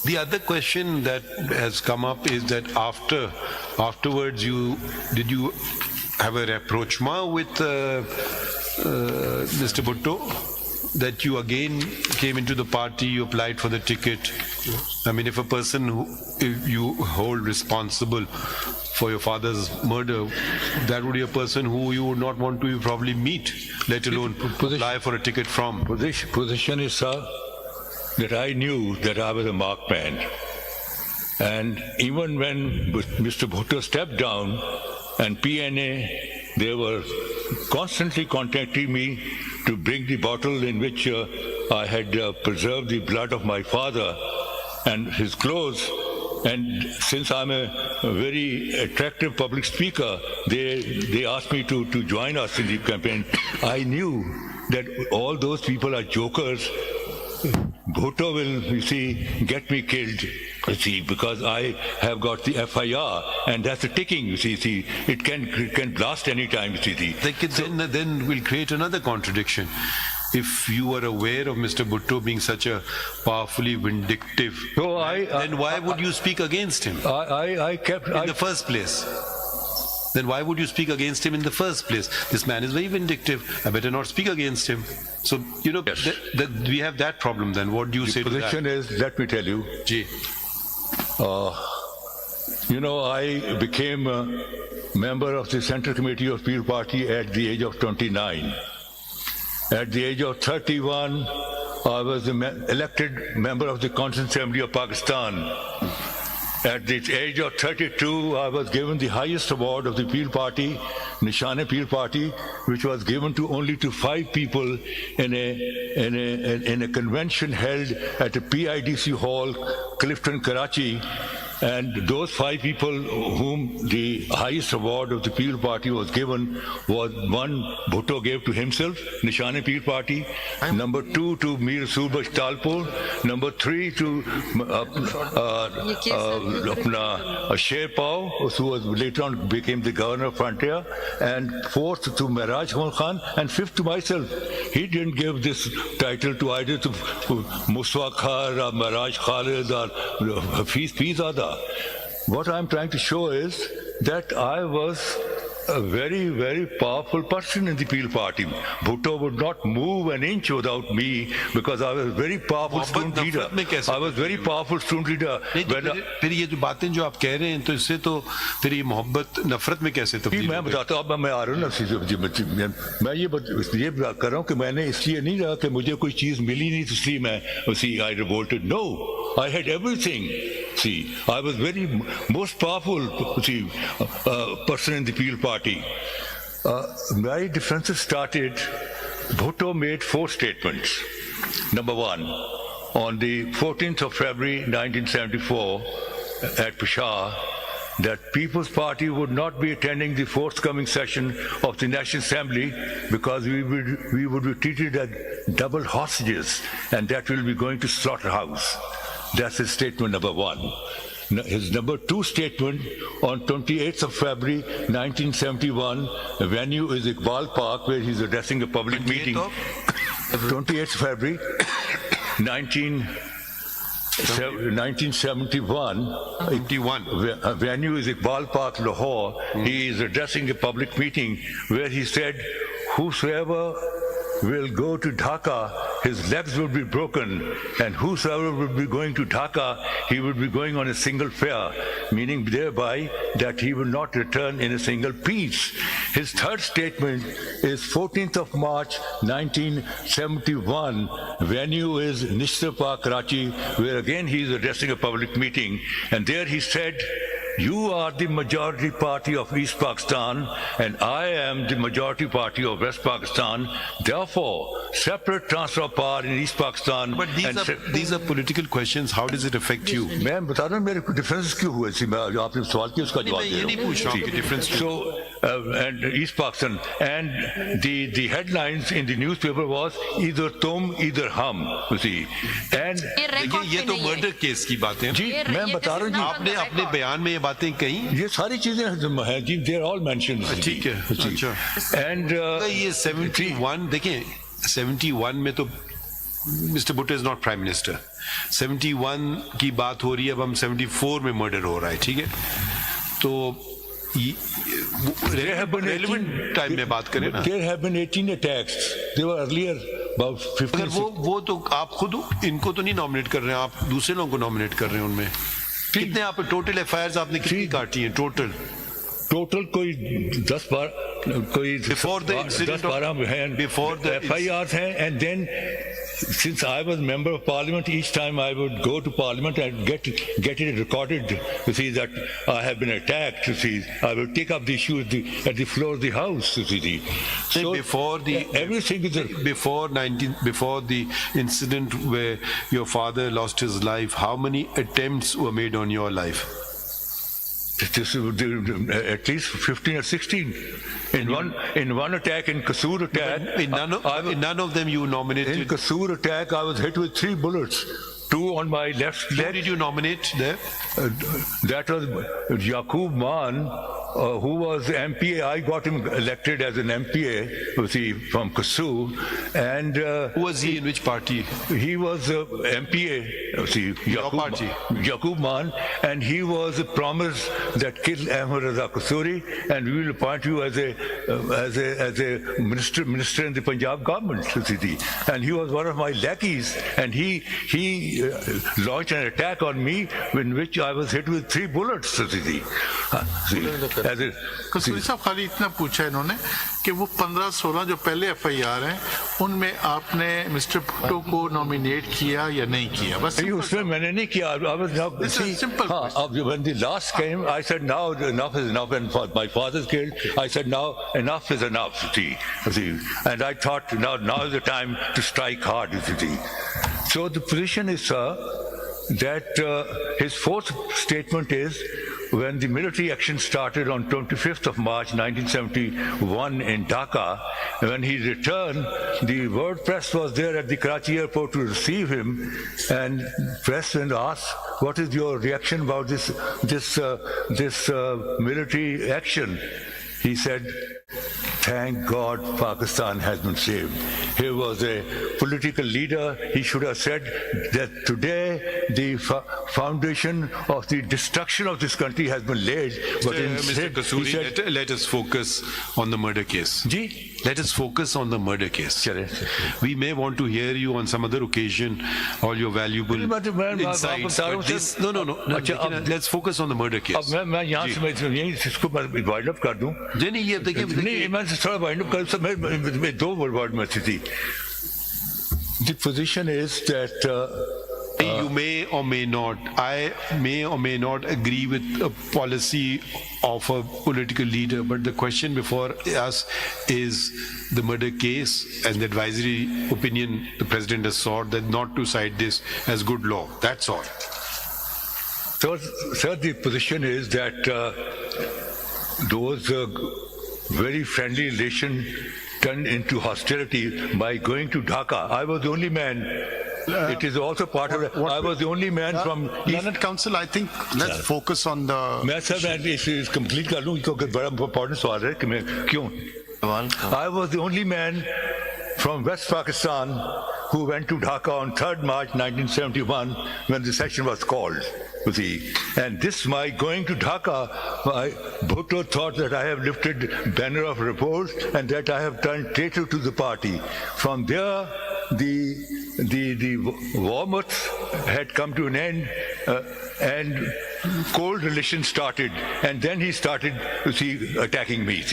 The other question that has come up is that afterwards did you have a rapprochement with Mr. Bhutto? That you again came into the party, you applied for the ticket. I mean, if a person if you hold responsible for your father's murder, that would be a person who you would not want to probably meet, let alone apply for a ticket from. Position is, sir, that I knew that I was a marked man. And even when Mr. Bhutto stepped down and PNA, they were constantly contacting me to bring the bottle in which I had preserved the blood of my father and his clothes. And since I'm a very attractive public speaker, they asked me to join us in the campaign. I knew that all those people are jokers. Bhutto will, you see, get me killed, you see, because I have got the FIR, and that's a ticking, you see, it can blast any time, you see. Then we'll create another contradiction. If you were aware of Mr. Bhutto being such a powerfully vindictive, then why would you speak against him in the first place? Then why would you speak against him in the first place? This man is very vindictive. I better not speak against him. So, yes. We have that problem then. What do you say to that? The position is, let me tell you. Ji. I became a member of the Central Committee of Peel Party at the age of 29. At the age of 31, I was elected member of the Constituent Assembly of Pakistan. At the age of 32, I was given the highest award of the Peel Party, Nishan Peel Party, which was given only to 5 people in a convention held at a PIDC hall, Clifton, Karachi. And those 5 people whom the highest award of the Peel Party was given was one Bhutto gave to himself, Nishan Peel Party, number 2 to Mir Surbash Talpur, number 3 to Sher Pao, who was later on became the governor of Frontier, and 4th to Mehraj Khan, and 5th to myself. He didn't give this title to either to Muswa Khar or Mehraj Khalid or Hafiz Pizada. What I'm trying to show is that I was a very, very powerful person in the Peel Party. Bhutto would not move an inch without me because I was a very powerful student leader. I was very powerful student leader. फिर ये जो बातें जो आप कह रहे हैं तो इससे तो फिर ये मोहब्बत नफरत में कैसे तब्दील? मैं बताता हूँ, अब मैं आ रहा हूँ ना, मैं ये कर रहा हूँ कि मैंने इसलिए नहीं रहा कि मुझे कोई चीज मिली नहीं इसलिए मैं I revolted. No, I had everything. See, I was very most powerful person in the Peel Party. My differences started. Bhutto made 4 statements. Number 1, on the 14th of February 1974 at Peshawar, that People's Party would not be attending the forthcoming session of the National Assembly because we would be treated as double hostages, and that will be going to slaughterhouse. That's his statement number 1. His number 2 statement on 28th of February 1971, the venue is Iqbal Park, where he's addressing a public meeting. 28th February 1971, venue is Iqbal Park, Lahore. He is addressing a public meeting where he said, whosoever will go to Dhaka, his legs will be broken, and whosoever will be going to Dhaka, he will be going on a single fare, meaning thereby that he will not return in a single piece. His 3rd statement is 14th of March 1971. Venue is Nishtar Park, Karachi, where again he is addressing a public meeting, and there he said, you are the majority party of East Pakistan and I am the majority party of West Pakistan. Therefore, separate transfer of power in East Pakistan. But these are political questions. How does it affect you? मैं बता रहा हूँ मेरे differences क्यों हुए थी, मैं आपने सवाल किया उसका जवाब दे रहा हूँ. Difference. So and East Pakistan, and the headlines in the newspaper was either tum either hum, you see. And ये तो murder case की बातें हैं. जी मैं बता रहा हूँ, आपने अपने बयान में ये बातें कही. ये सारी चीजें हैं जी, they are all mentioned. ठीक है, अच्छा. And ये 71 देखें, 71 में तो Mr. Bhutto is not Prime Minister. 71 की बात हो रही है, अब हम 74 में मर्डर हो रहा है, ठीक है? तो relevant टाइम में बात करें ना. There have been 18 attacks. They were earlier about 15. अगर वो तो आप खुद इनको तो नहीं नॉमिनेट कर रहे हैं, आप दूसरे लोगों को नॉमिनेट कर रहे हैं उनमें. कितने आप टोटल एफआईआर आपने कितनी काटी हैं टोटल कोई 10-12 कोई Before the incident 10-12 हैं, before the FIRs हैं, and then since I was member of parliament, each time I would go to parliament and get it recorded to see that I have been attacked. To see, I will take up the issue at the floor of the house. To see, so before the everything is before the incident where your father lost his life, how many attempts were made on your life? At least 15 or 16. In one attack, in Kasur attack, In none of them you nominated. in Kasur attack, I was hit with 3 bullets. 2 on my left Who leg. did you nominate there? That was Yaqub Man, who was MPA. I got him elected as an MPA, from Kasur, and Who was he, in which party? he was MPA. Your party? Yaqub Man, and he was promised that kill Ahmed Raza Kasuri, and we will appoint you as a minister in the Punjab government. And he was one of my lackeys, and he launched an attack on me, in which I was hit with 3 bullets. कसूरी साहब खाली इतना पूछा इन्होंने कि वो 15-16 जो पहले FIR हैं उनमें आपने मिस्टर भुट्टो को नॉमिनेट किया या नहीं किया? बस उसमें मैंने नहीं किया. When the last came, I said now enough is enough, and my father's killed. I said now enough is enough. And I thought now is the time to strike hard. So the position is, sir, that his fourth statement is, when the military action started on 25th of March 1971 in Dhaka, when he returned, the word press was there at the Karachi airport to receive him, and press and asked, what is your reaction about this military action? He said, thank God Pakistan has been saved. He was a political leader. He should have said that today the foundation of the destruction of this country has been laid. But Mr. instead, Kasuri, he said, let us focus on the murder case. Let us focus on the murder case. We may want to hear you on some other occasion, all your valuable insights. But this, no. Let's focus on the murder case. मैं यहाँ से इसको wide up कर दूं. नहीं ये देखिए मैं थोड़ा वाइड अप कर मैं 2 वर्ड में थी. The position is that you may or may not. I may or may not agree with a policy of a political leader, but the question before us is the murder case and the advisory opinion the president has sought that not to cite this as good law. That's all. So, sir, the position is that those very friendly relation turned into hostility by going to Dhaka. I was the only man. It is also part of it. I was the only man from Learned Council. I think let's focus on the. मैं sir इस complete कर लूँ इसको बड़ा important सवाल है कि मैं क्यों. I was the only man from West Pakistan who went to Dhaka on 3rd March 1971 when the session was called. And this, my going to Dhaka, Bhutto thought that I have lifted banner of revolt and that I have turned traitor to the party. From there, the warmth had come to an end and cold relations started. And then he started attacking me.